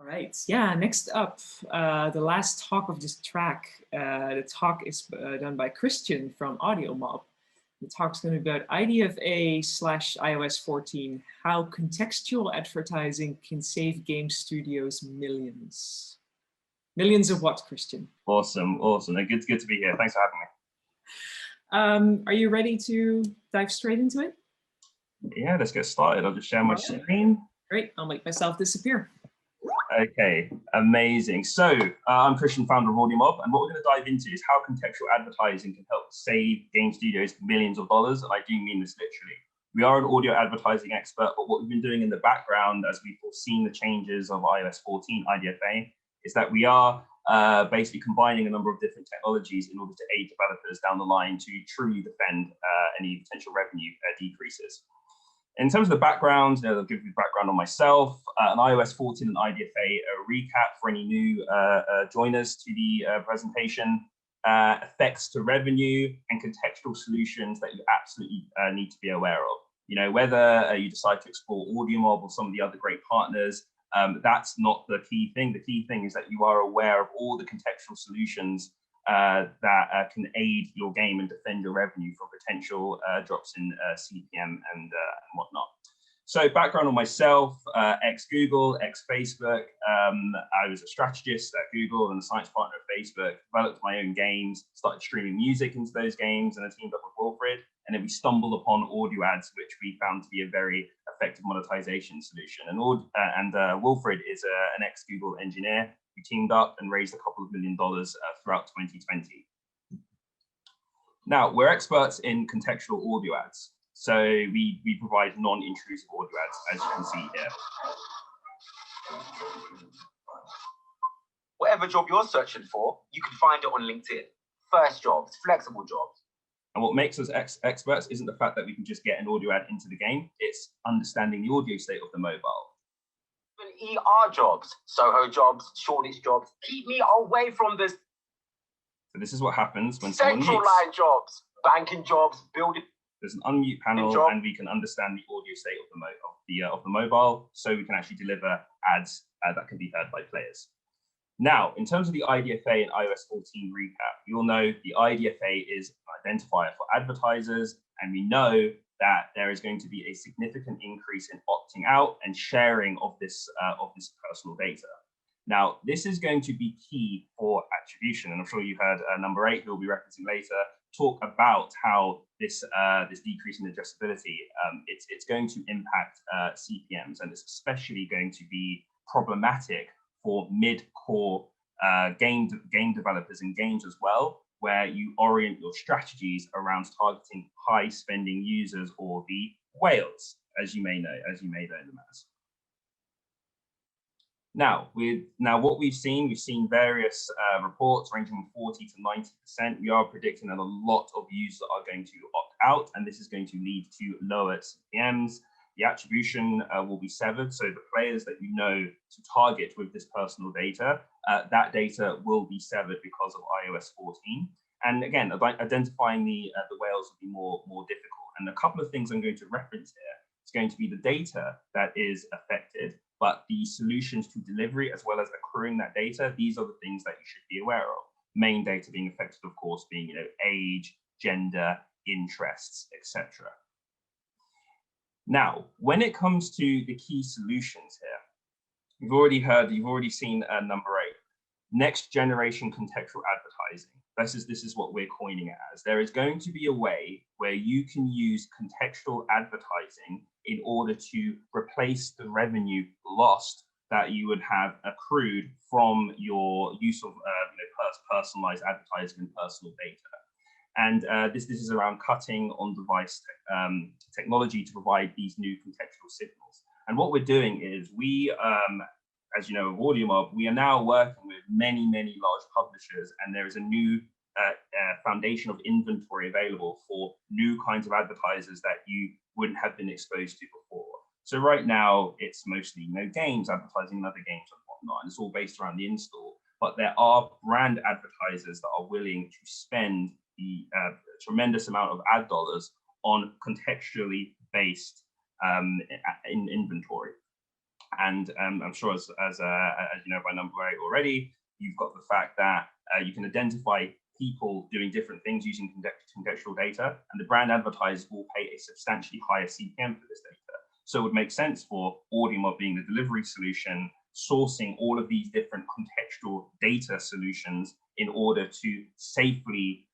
All right. Yeah. Next up, the last talk of this track. The talk is done by Christian from AudioMob. The talk's going to be about IDFA/iOS14, how contextual advertising can save game studios millions. Millions of what, Christian? Awesome, awesome. Good to be here. Thanks for having me. Are you ready to dive straight into it? Yeah, let's get started. I'll just share my screen. Great. I'll make myself disappear. Okay, amazing. So I'm Christian, founder of AudioMob, and what we're going to dive into is how contextual advertising can help save game studios millions of dollars, and I do mean this literally. We are an audio advertising expert, but what we've been doing in the background as we've foreseen the changes of iOS14 IDFA is that we are basically combining a number of different technologies in order to aid developers down the line to truly defend any potential revenue decreases. In terms of the background, I'll give you background on myself, an iOS14 and IDFA recap for any new joiners to the presentation, effects to revenue, and contextual solutions that you absolutely need to be aware of. You know, whether you decide to explore AudioMob or some of the other great partners, that's not the key thing. The key thing is that you are aware of all the contextual solutions that can aid your game and defend your revenue from potential drops in CPM and whatnot. So background on myself, ex-Google, ex-Facebook. I was a strategist at Google and a science partner at Facebook, developed my own games, started streaming music into those games, and I teamed up with Wilfred. And then we stumbled upon audio ads, which we found to be a very effective monetization solution. And Wilfred is an ex-Google engineer. We teamed up and raised a couple of $1 million throughout 2020. Now, we're experts in contextual audio ads. So we provide non-intrusive audio ads, as you can see here. Whatever job you're searching for, you can find it on LinkedIn. First jobs, flexible jobs. And what makes us experts isn't the fact that we can just get an audio ad into the game, it's understanding the audio state of the mobile. ER jobs, Soho jobs, Shoreditch jobs, keep me away from this. So this is what happens when Central line jobs, banking jobs, building. There's an unmute panel, and we can understand the audio state of the mobile, so we can actually deliver ads that can be heard by players. Now, in terms of the IDFA and iOS14 recap, you'll know the IDFA is an identifier for advertisers, and we know that there is going to be a significant increase in opting out and sharing of this personal data. Now, this is going to be key for attribution, and I'm sure you heard number 8, who we'll be referencing later, talk about how this decrease in addressability, it's going to impact CPMs, and it's especially going to be problematic for mid-core game developers and games as well, where you orient your strategies around targeting high-spending users, or the whales, as you may know them as. Now, what we've seen various reports ranging from 40 to 90%. We are predicting that a lot of users are going to opt out, and this is going to lead to lower CPMs. The attribution will be severed, so the players that you know to target with this personal data, that data will be severed because of iOS14. And again, identifying the whales will be more difficult. And a couple of things I'm going to reference here is going to be the data that is affected, but the solutions to delivery, as well as accruing that data, these are the things that you should be aware of. Main data being affected, of course, being age, gender, interests, etc. Now, when it comes to the key solutions here, you've already seen number 8, next generation contextual advertising. This is what we're coining it as. There is going to be a way where you can use contextual advertising in order to replace the revenue lost that you would have accrued from your use of personalized advertising and personal data. And this is around cutting on-device technology to provide these new contextual signals. And what we're doing is we, as you know, of AudioMob, we are now working with many large publishers, and there is a new foundation of inventory available for new kinds of advertisers that you wouldn't have been exposed to before. So right now, it's mostly games, advertising and other games and whatnot, and it's all based around the install. But there are brand advertisers that are willing to spend the tremendous amount of ad dollars on contextually based in inventory. And I'm sure as you know by number 8 already, you've got the fact that you can identify people doing different things using contextual data, and the brand advertisers will pay a substantially higher CPM for this data. So it would make sense for AudioMob being the delivery solution, sourcing all of these different contextual data solutions in order to safely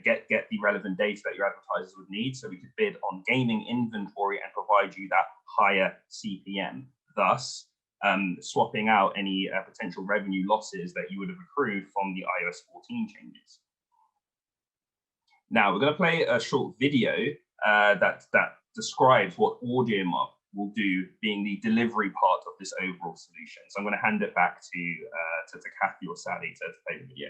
get the relevant data that your advertisers would need, so we could bid on gaming inventory and provide you that higher CPM, thus swapping out any potential revenue losses that you would have accrued from the iOS 14 changes. Now we're going to play a short video that describes what AudioMob will do, being the delivery part of this overall solution. So I'm going to hand it back to Kathy or Sally to play the video.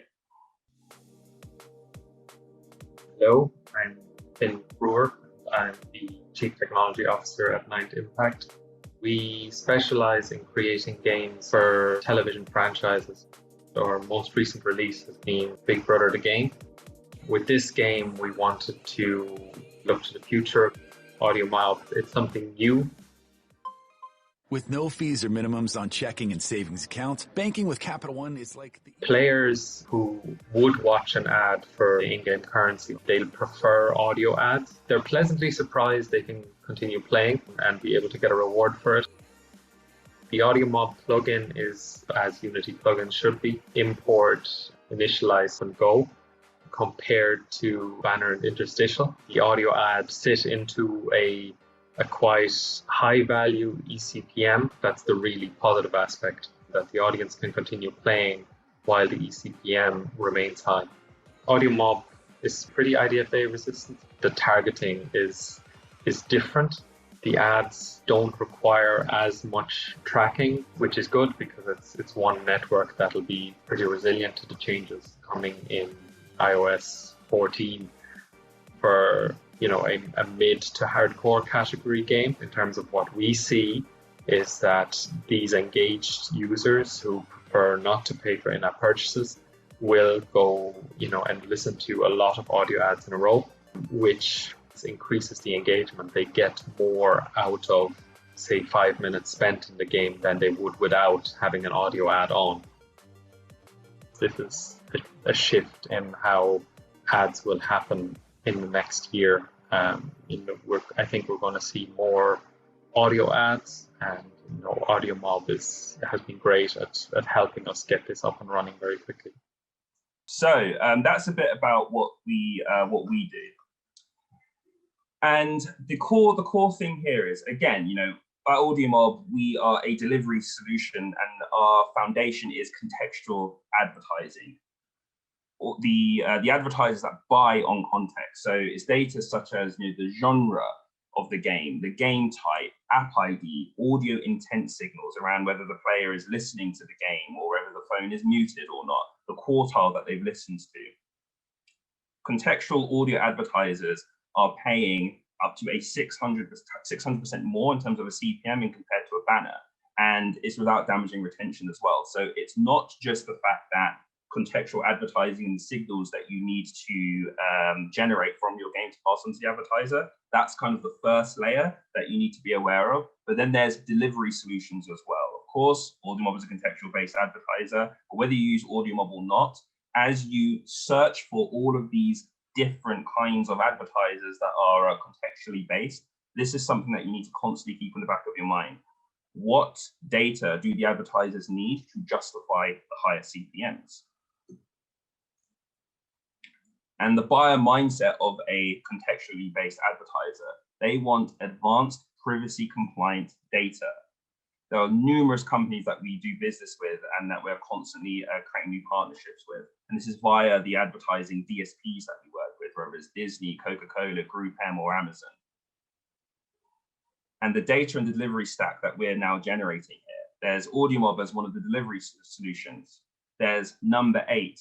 Hello, I'm Finn Brewer. I'm the Chief Technology Officer at Ninth Impact. We specialize in creating games for television franchises. Our most recent release has been Big Brother the Game. With this game, we wanted to look to the future. AudioMob, it's something new. With no fees or minimums on checking and savings accounts, banking with Capital One is like the... Players who would watch an ad for in-game currency, they'll prefer audio ads. They're pleasantly surprised they can continue playing and be able to get a reward for it. The AudioMob plugin is, as Unity plugins should be, import, initialize, and go. Compared to banner and interstitial, the audio ads sit into a quite high value eCPM. That's the really positive aspect, that the audience can continue playing while the eCPM remains high. AudioMob is pretty IDFA resistant. The targeting is different. The ads don't require as much tracking, which is good because it's one network that'll be pretty resilient to the changes coming in iOS 14 for a mid to hardcore category game. In terms of what we see is that these engaged users who prefer not to pay for in-app purchases will go and listen to a lot of audio ads in a row, which increases the engagement. They get more out of, say, 5 minutes spent in the game than they would without having an audio ad on. This is a shift in how ads will happen in the next year. I think we're going to see more audio ads, and AudioMob has been great at helping us get this up and running very quickly. So that's a bit about what we do. And the core thing here is, again, at AudioMob, we are a delivery solution, and our foundation is contextual advertising. The advertisers that buy on context. So it's data such as the genre of the game type, app ID, audio intent signals around whether the player is listening to the game or whether the phone is muted or not, the quartile that they've listened to. Contextual audio advertisers are paying up to a 600% more in terms of a CPM compared to a banner, and it's without damaging retention as well. So it's not just the fact that contextual advertising and signals that you need to generate from your game to pass on to the advertiser. That's kind of the first layer that you need to be aware of. But then there's delivery solutions as well. Of course, AudioMob is a contextual-based advertiser, but whether you use AudioMob or not, as you search for all of these different kinds of advertisers that are contextually based, this is something that you need to constantly keep in the back of your mind. What data do the advertisers need to justify the higher CPMs? And the buyer mindset of a contextually based advertiser, they want advanced privacy compliant data. There are numerous companies that we do business with and that we're constantly creating new partnerships with. And this is via the advertising DSPs that we work with, whether it's Disney, Coca-Cola, GroupM, or Amazon. And the data and delivery stack that we're now generating here, there's AudioMob as one of the delivery solutions. There's number 8,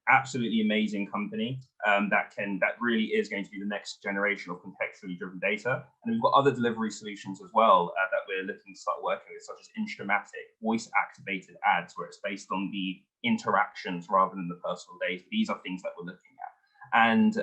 absolutely amazing company that really is going to be the next generation of contextually driven data. And we've got other delivery solutions as well that we're looking to start working with, such as Instramatic, voice activated ads, where it's based on the interactions rather than the personal data. These are things that we're looking at. And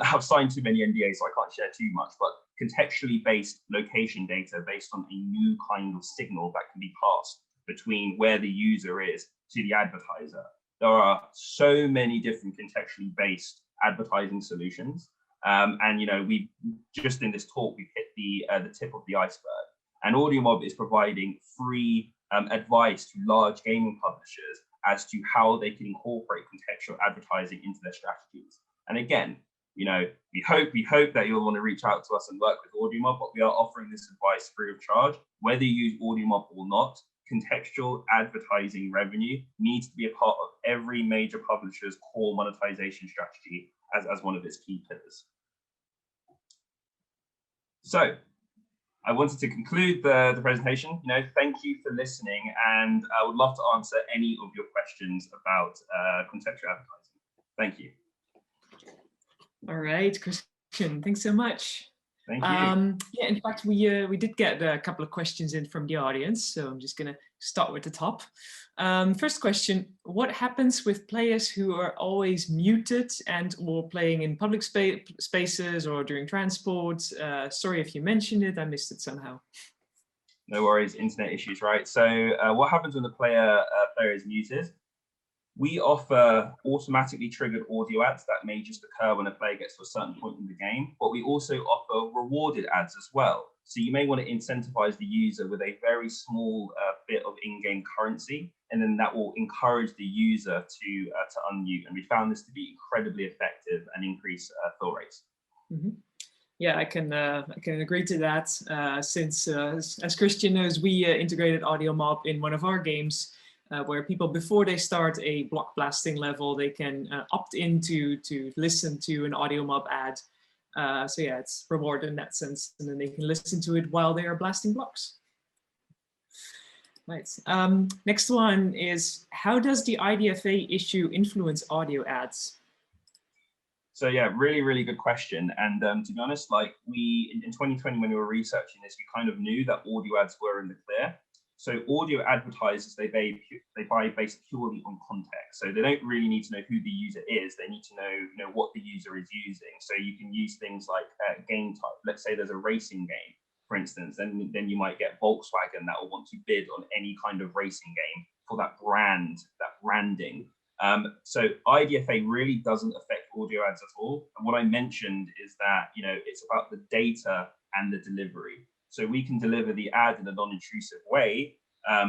I've signed too many NDAs, so I can't share too much, but contextually based location data based on a new kind of signal that can be passed between where the user is to the advertiser. There are so many different contextually based advertising solutions. And we just in this talk, we've hit the tip of the iceberg. And AudioMob is providing free advice to large gaming publishers as to how they can incorporate contextual advertising into their strategies. And again, we hope that you'll want to reach out to us and work with AudioMob, but we are offering this advice free of charge. Whether you use AudioMob or not, contextual advertising revenue needs to be a part of every major publisher's core monetization strategy as one of its key pillars. So I wanted to conclude the presentation. Thank you for listening, and I would love to answer any of your questions about contextual advertising. Thank you. All right, Christian, thanks so much. Thank you. Yeah, in fact, we did get a couple of questions in from the audience, so I'm just going to start with the top. First question: what happens with players who are always muted and or playing in public spaces or during transport? Sorry if you mentioned it, I missed it somehow. No worries, internet issues, right? So what happens when the player is muted? We offer automatically triggered audio ads that may just occur when a player gets to a certain point in the game, but we also offer rewarded ads as well. So you may want to incentivize the user with a very small bit of in-game currency, and then that will encourage the user to unmute. And we found this to be incredibly effective and increase fill rates. Mm-hmm. Yeah, I can agree to that. Since, as Christian knows, we integrated AudioMob in one of our games, where people, before they start a block blasting level, they can opt in to listen to an AudioMob ad. So yeah, it's rewarded in that sense, and then they can listen to it while they are blasting blocks. Right. Next one is, how does the IDFA issue influence audio ads? So yeah, really good question. And to be honest, like in 2020, when we were researching this, we kind of knew that audio ads were in the clear. So audio advertisers, they buy based purely on context. So they don't really need to know who the user is. They need to know what the user is using. So you can use things like game type. Let's say there's a racing game, for instance, then you might get Volkswagen that will want to bid on any kind of racing game for that brand, that branding. So IDFA really doesn't affect audio ads at all. And what I mentioned is that, it's about the data and the delivery. So we can deliver the ad in a non-intrusive way,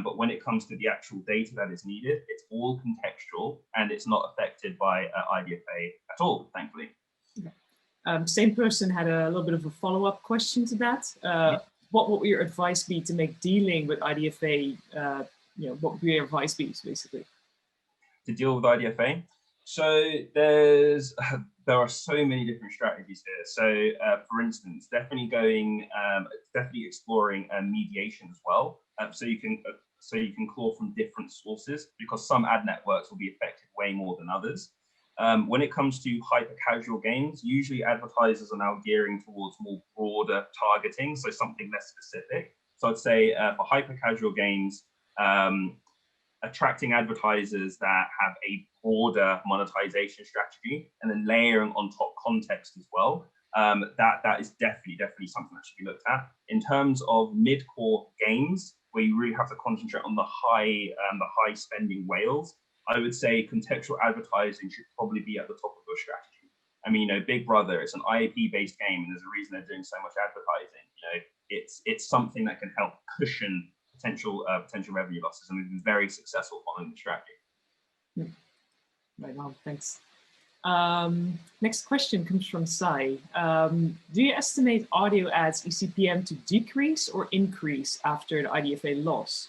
but when it comes to the actual data that is needed, it's all contextual and it's not affected by IDFA at all, thankfully. Okay. Same person had a little bit of a follow-up question to that. What would your advice be to make dealing with IDFA? What would your advice be, basically? To deal with IDFA? So there are so many different strategies here. So for instance, definitely exploring mediation as well. So you can claw from different sources, because some ad networks will be affected way more than others. When it comes to hyper casual games, usually advertisers are now gearing towards more broader targeting, so something less specific. So I'd say for hyper casual games, attracting advertisers that have a broader monetization strategy and then layering on top context as well. That is definitely something that should be looked at. In terms of mid-core games, where you really have to concentrate on the high spending whales, I would say contextual advertising should probably be at the top of your strategy. I mean, Big Brother, it's an IAP-based game, and there's a reason they're doing so much advertising. It's something that can help cushion potential revenue losses, and we've been very successful following the strategy. Right on, thanks. Next question comes from Sai. Do you estimate audio ads eCPM to decrease or increase after the IDFA loss?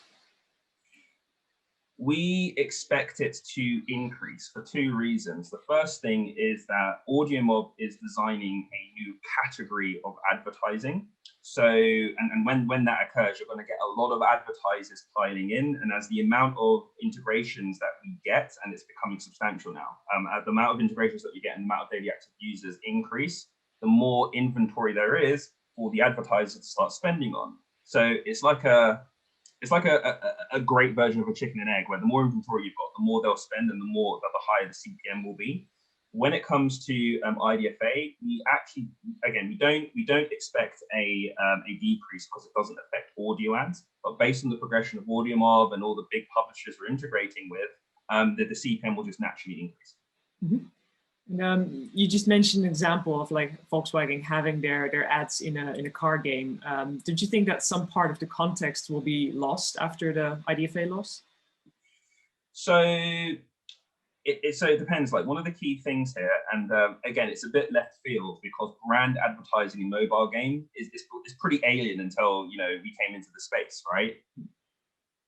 We expect it to increase for two reasons. The first thing is that AudioMob is designing a new category of advertising. So, and when that occurs, you're going to get a lot of advertisers piling in. And as the amount of integrations that we get, and it's becoming substantial now, as the amount of integrations that we get and the amount of daily active users increase, the more inventory there is for the advertisers to start spending on. So it's like a great version of a chicken and egg, where the more inventory you've got, the more they'll spend, and the higher the CPM will be. When it comes to IDFA, we actually, again, we don't expect a decrease because it doesn't affect audio ads, but based on the progression of AudioMob and all the big publishers we're integrating with, the CPM will just naturally increase. Mm-hmm. You just mentioned an example of like Volkswagen having their ads in a car game. Did you think that some part of the context will be lost after the IDFA loss? So it depends. Like, one of the key things here, and again, it's a bit left field because brand advertising in mobile game is pretty alien until, you know, we came into the space, right?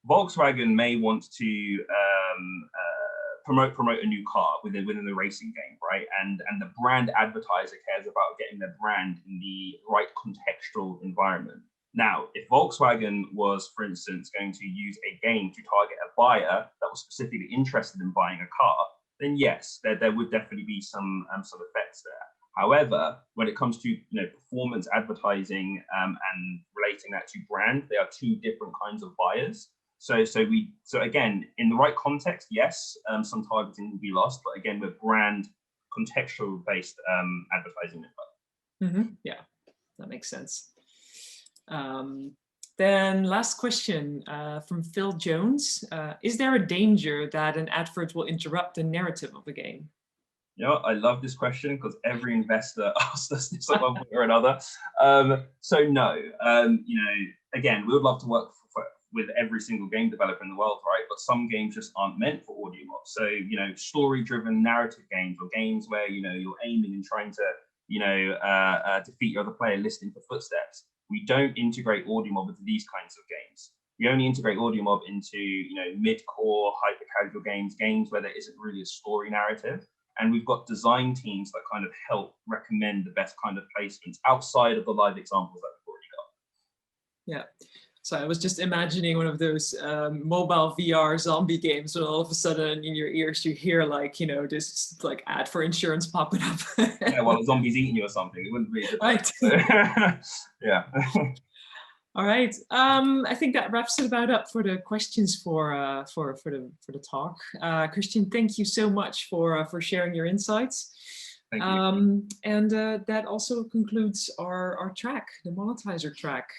Volkswagen may want to promote a new car within the racing game, right? And the brand advertiser cares about getting their brand in the right contextual environment. Now, if Volkswagen was, for instance, going to use a game to target a buyer that was specifically interested in buying a car, then yes, there would definitely be some effects there. However, when it comes to, you know, performance advertising and relating that to brand, they are two different kinds of buyers. So again, in the right context, yes, some targeting will be lost, but again, with brand contextual based advertising. Mm-hmm. Yeah, that makes sense. Then last question from Phil Jones. Is there a danger that an advert will interrupt the narrative of a game? You know, I love this question because every investor asks us this at one point or another. So no, you know, again, we would love to work with every single game developer in the world, right? But some games just aren't meant for AudioMob. So, you know, story-driven narrative games or games where, you know, you're aiming and trying to, you know, defeat your other player listening for footsteps. We don't integrate AudioMob into these kinds of games. We only integrate AudioMob into, you know, mid-core, hyper-casual games where there isn't really a story narrative. And we've got design teams that kind of help recommend the best kind of placements outside of the live examples that we've already got. Yeah. So I was just imagining one of those mobile VR zombie games when all of a sudden in your ears you hear, like, you know, this like ad for insurance popping up. Yeah, well, a zombie's eating you or something. It wouldn't be right. So, yeah. All right. I think that wraps it about up for the questions for the talk. Christian, thank you so much for sharing your insights. Thank you. And that also concludes our track, the Monetiser track.